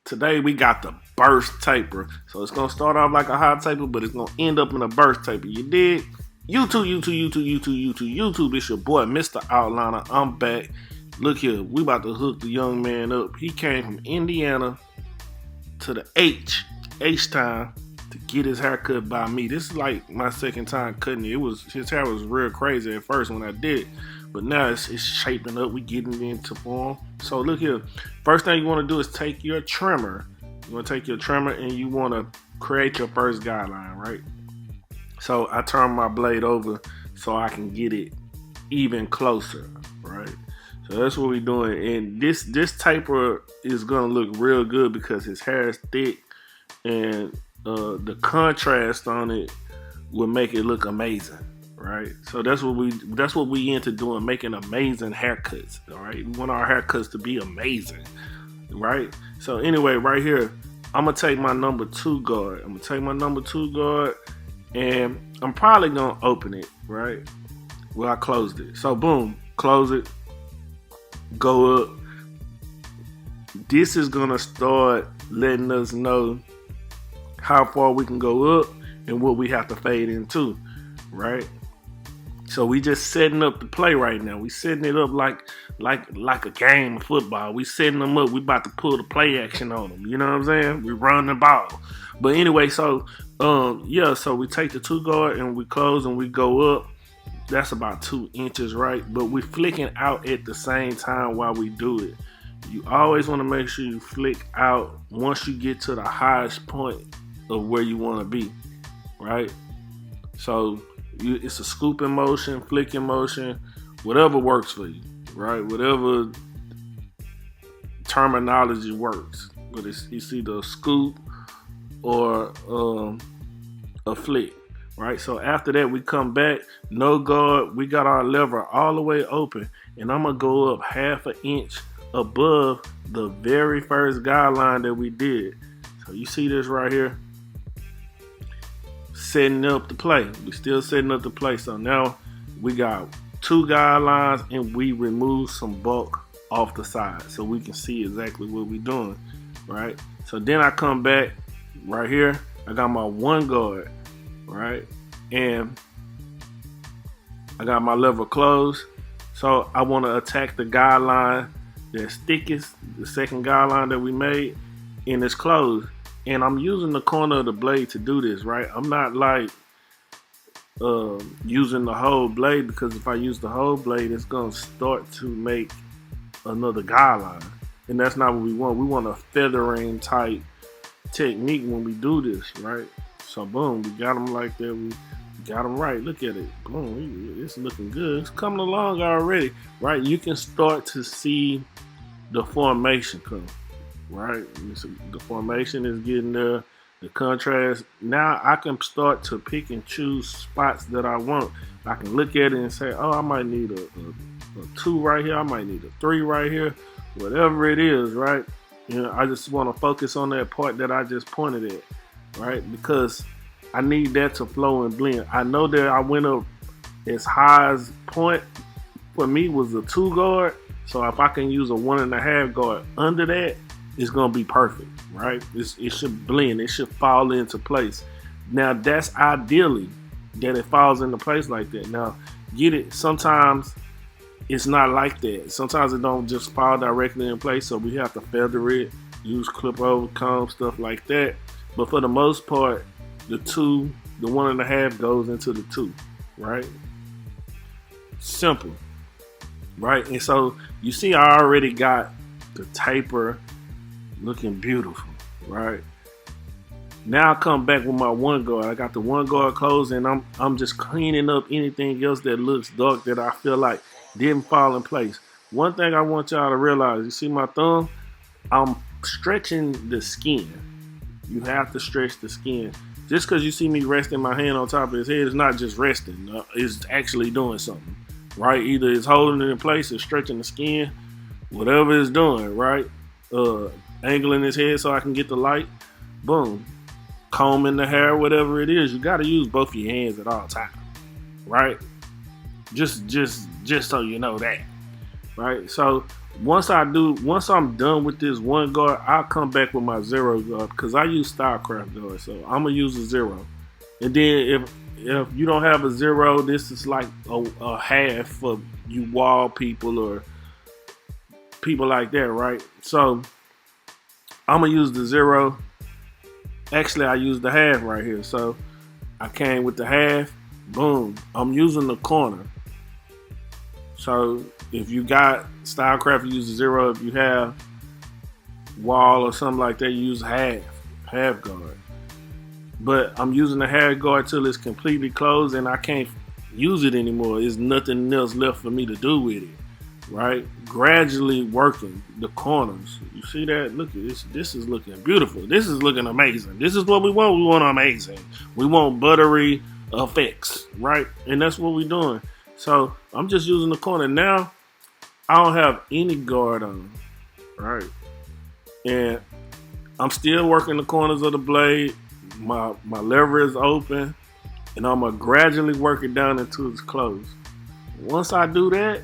Today we got the burst taper. So it's gonna start off like a hot taper, but it's gonna end up in a burst taper. You dig? YouTube. It's your boy, Mr. Outliner. I'm back. Look here, we about to hook the young man up. He came from Indiana to the H-Town to get his hair cut by me. This is like my second time cutting it. His hair was real crazy at first when I did it, but now it's shaping up. We getting it into form. So look here. First thing you want to do is take your trimmer. You want to take your trimmer and you want to create your first guideline, right? So I turn my blade over so I can get it even closer, right? So that's what we're doing. And this taper is gonna look real good because his hair is thick, and the contrast on it will make it look amazing, right? So that's what we into doing, making amazing haircuts. All right, we want our haircuts to be amazing, right? So anyway, right here, I'm gonna take my number 2 guard. And I'm probably gonna open it, right? Well, I closed it. So boom, close it, go up. This is gonna start letting us know how far we can go up and what we have to fade into, right? So we just setting up the play right now. We setting it up like a game of football. We setting them up. We about to pull the play action on them. You know what I'm saying? We run the ball. But anyway, so so we take the 2 guard and we close and we go up. That's about 2 inches, right? But we're flicking out at the same time while we do it. You always want to make sure you flick out once you get to the highest point of where you want to be, right? So it's a scooping motion, flicking motion, whatever works for you, right? Whatever terminology works, but it's either a scoop or a flick, right? So after that, we come back, no guard, we got our lever all the way open, and I'm gonna go up 1/2 inch above the very first guideline that we did. So you see this right here? Setting up the play. We still setting up the play. So now we got 2 guidelines and we remove some bulk off the side so we can see exactly what we're doing, right? So then I come back right here. I got my 1 guard, right? And I got my lever closed. So I want to attack the guideline that's thickest, the second guideline that we made, and it's closed. And I'm using the corner of the blade to do this, right? I'm not like using the whole blade, because if I use the whole blade, it's gonna start to make another guideline, and that's not what we want. We want a feathering type technique when we do this, right? So boom, we got them like that. We got them right. Look at it. Boom, it's looking good. It's coming along already, right? You can start to see the formation come. Right, the formation is getting there, the contrast. Now I can start to pick and choose spots that I want. I can look at it and say, oh, I might need a 2 right here, I might need a 3 right here, whatever it is, right? You know, I just want to focus on that part that I just pointed at, right? Because I need that to flow and blend. I know that I went up as high as point for me was a 2 guard, so if I can use a 1.5 guard under that, it's gonna be perfect, right? It should blend, it should fall into place. Now that's ideally that it falls into place like that. Now get it, sometimes it's not like that. Sometimes it don't just fall directly in place, so we have to feather it, use clip over comb, stuff like that. But for the most part, the 1.5 goes into the 2, right? Simple, right? And so you see I already got the taper looking beautiful, right? Now I come back with my 1 guard. I got the 1 guard closed, and I'm just cleaning up anything else that looks dark that I feel like didn't fall in place. One thing I want y'all to realize, you see my thumb? I'm stretching the skin. You have to stretch the skin. Just because you see me resting my hand on top of his head, it's not just resting. It's actually doing something, right? Either it's holding it in place, it's stretching the skin, whatever it's doing, right? Angling his head so I can get the light. Boom. Combing the hair, whatever it is. You got to use both your hands at all times, right? Just so you know that, right? So Once I'm done with this one guard, I'll come back with my zero guard because I use Stylecraft guard, so I'm gonna use a zero. And then if you don't have a zero, this is like a half for you Wahl people or people like that, right? So I'm gonna use the zero. Actually, I used the half right here, so I came with the half. Boom! I'm using the corner. So if you got Stylecraft, you use a zero. If you have Wahl or something like that, you use half guard. But I'm using the half guard till it's completely closed and I can't use it anymore. There's nothing else left for me to do with it, right? Gradually working the corners. You see that? Look at this. This is looking beautiful. This is looking amazing. This is what we want. We want amazing. We want buttery effects, right? And that's what we're doing. So I'm just using the corner. Now I don't have any guard on, right? And I'm still working the corners of the blade. My lever is open, and I'm gonna gradually work it down until it's closed. Once I do that,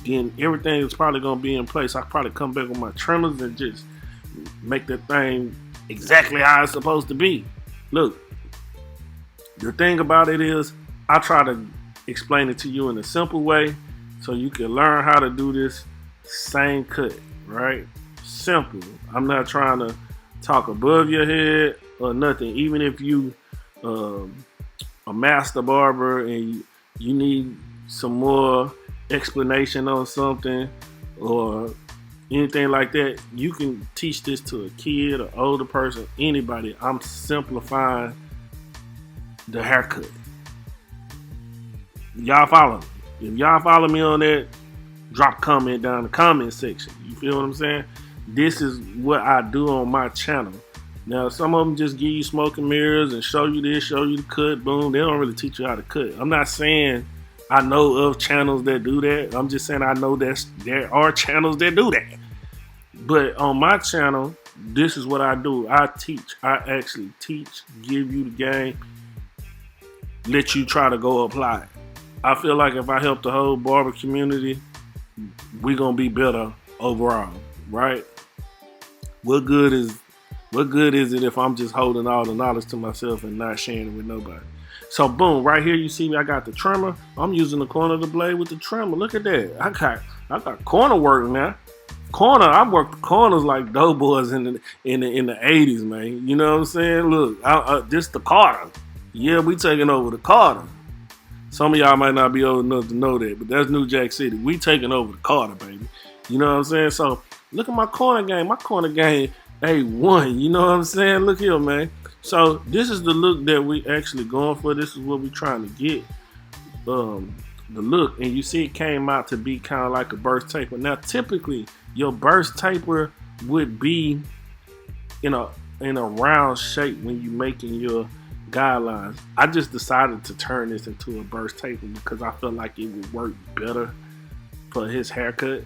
then everything is probably gonna be in place. I probably come back with my trimmers and just make the thing exactly how it's supposed to be. Look, the thing about it is, I try to explain it to you in a simple way so you can learn how to do this same cut, right? Simple. I'm not trying to talk above your head or nothing. Even if you a master barber and you need some more explanation on something or anything like that, you can teach this to a kid, an older person, anybody. I'm simplifying the haircut. Y'all follow me. If y'all follow me on that, drop a comment down in the comment section. You feel what I'm saying? This is what I do on my channel. Now, some of them just give you smoke and mirrors and show you this, show you the cut, boom. They don't really teach you how to cut. I'm not saying I know of channels that do that. I'm just saying I know that there are channels that do that. But on my channel, this is what I do. I teach. I actually teach, give you the game, let you try to go apply it. I feel like if I help the whole barber community, we're going to be better overall, right? What good is it if I'm just holding all the knowledge to myself and not sharing it with nobody? So boom, right here you see me, I got the trimmer. I'm using the corner of the blade with the trimmer. Look at that. I got corner work now. I worked the corners like doughboys in the 80s, man. You know what I'm saying? Look, this the Carter. Yeah, we taking over the Carter. Some of y'all might not be old enough to know that, but that's New Jack City. We taking over the Carter, baby. You know what I'm saying? So look at my corner game. My corner game A1. You know what I'm saying? Look here, man. So this is the look that we actually going for. This is what we trying to get. The look, and you see it came out to be kind of like a burst taper. Now, typically, your burst taper would be in a round shape when you making your guidelines. I just decided to turn this into a burst taper because I felt like it would work better for his haircut,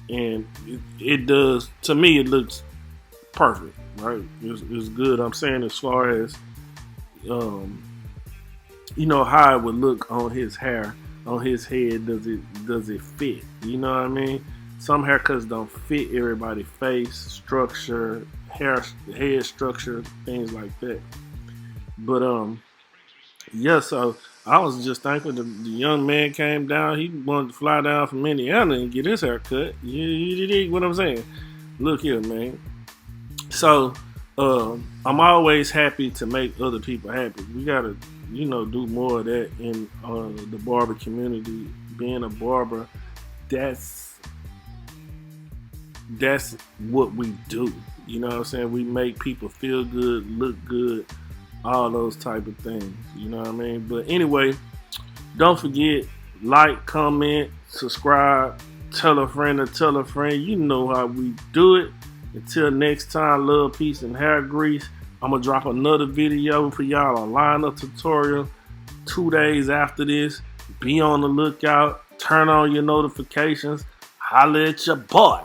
and it does. To me, it looks perfect, right? It's good. I'm saying as far as you know how it would look on his hair, on his head. Does it fit? You know what I mean? Some haircuts don't fit everybody's face structure, head structure, things like that. But yeah, so I was just thankful the young man came down. He wanted to fly down from Indiana and get his hair cut. You dig what I'm saying? Look here, man. So I'm always happy to make other people happy. We gotta, do more of that in the barber community. Being a barber, that's what we do. You know what I'm saying? We make people feel good, look good, all those type of things. You know what I mean? But anyway, don't forget, like, comment, subscribe, tell a friend to tell a friend. You know how we do it. Until next time, love, peace, and hair grease. I'm going to drop another video for y'all, a lineup tutorial 2 days after this. Be on the lookout. Turn on your notifications. Holla at your boy.